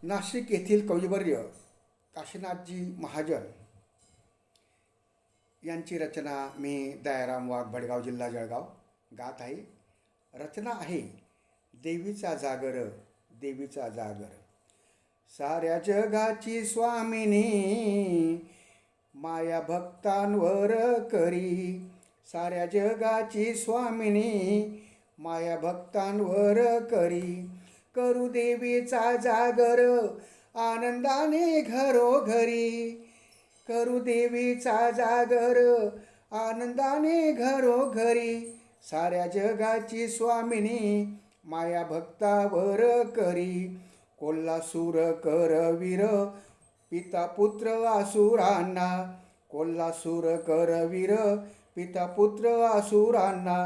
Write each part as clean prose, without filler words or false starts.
नाशिक येथील कविवर्य काशीनाथजी महाजन यांची रचना मी दयाराम वाघ भडगाव जिल्हा जळगाव गात आहे. रचना आहे देवीचा जागर, देवीचा जागर. साऱ्या जगाची स्वामिनी माया भक्तांवर करी, साऱ्या जगाची स्वामिनी माया भक्तांवर करी. करू देवीचा जागर आनंदाने घरोघरी, करू देवीचा जागर आनंदाने घरोघरी. साऱ्या जगाची स्वामिनी माया भक्तावर करी. कोल्हासूर करवीर पिता पुत्र असुरांना, कोल्हासूर करवीर पिता पुत्र असुरांना.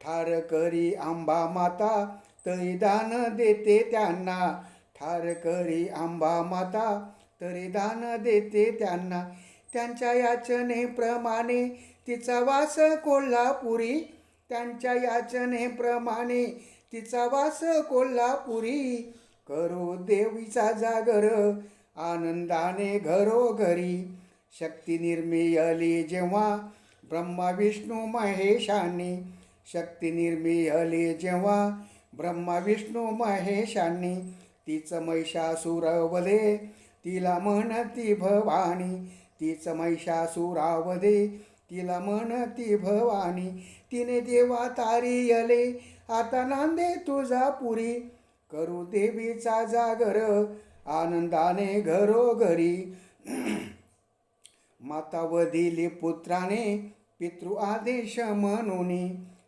ठार करी अंबा माता तरी दान देते त्यांना, ठार करी अंबा माता तरी दान देते त्यांना. त्यांच्या याचनेप्रमाणे तिचा वास कोल्हापुरी, त्यांच्या याचनेप्रमाणे तिचा वास कोल्हापुरी. करू देवीचा जागर आनंदाने घरोघरी. शक्ती निर्मियली जेव्हा ब्रह्मा विष्णू महेशांनी, शक्ती निर्मियली जेव्हा ब्रह्मा विष्णू महेशांनी. तीच महिषासुरवधे तिला म्हणती भवानी, तीच महिषासुरावधे तिला म्हणती भवानी. तिने देवा तारियले आता नांदे तुळजापुरी. करू देवीचा जागर आनंदाने घरोघरी. माता वधिली पुत्राने पितृ आदेश म्हणून,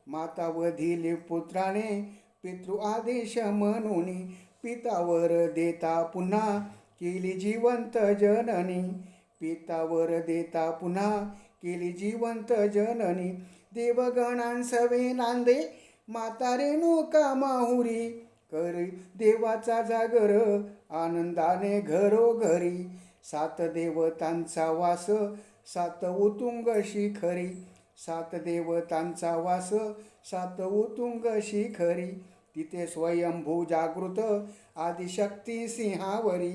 माता वधिली पुत्राने पितृ आदेश म्हणून. पितावर देता पुन्हा केली जिवंत जननी, पितावर देता पुन्हा केली जिवंत जननी. देवगणांसवे नांदे माता रेणुका माहुरी. करी देवाचा जागर आनंदाने घरोघरी. सात देवतांचा वास सात उत्तुंग शिखरी, सात देवतांचा वास सात उत्तुंग शिखरी. तिथे स्वयंभू जागृत आदिशक्ती सिंहावरी,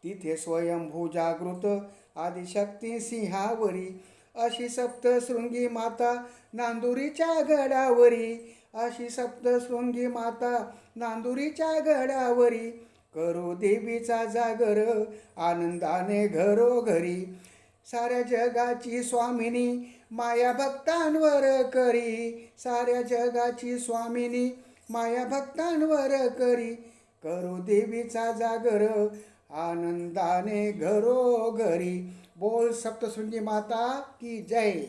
तिथे स्वयंभू जागृत आदिशक्ती सिंहावरी. अशी सप्तशृंगी माता नांदुरीच्या गडावरी, अशी सप्तशृंगी माता नांदुरीच्या गडावरी. करू देवीचा जागर आनंदाने घरोघरी. साऱ्या जगाची स्वामिनी माया भक्तांवर करी, साऱ्या जगाची स्वामिनी माया भक्तांवर करी. करू देवीचा जागर आनंदाने घरोघरी. बोल सप्तशृंगी माता की जय.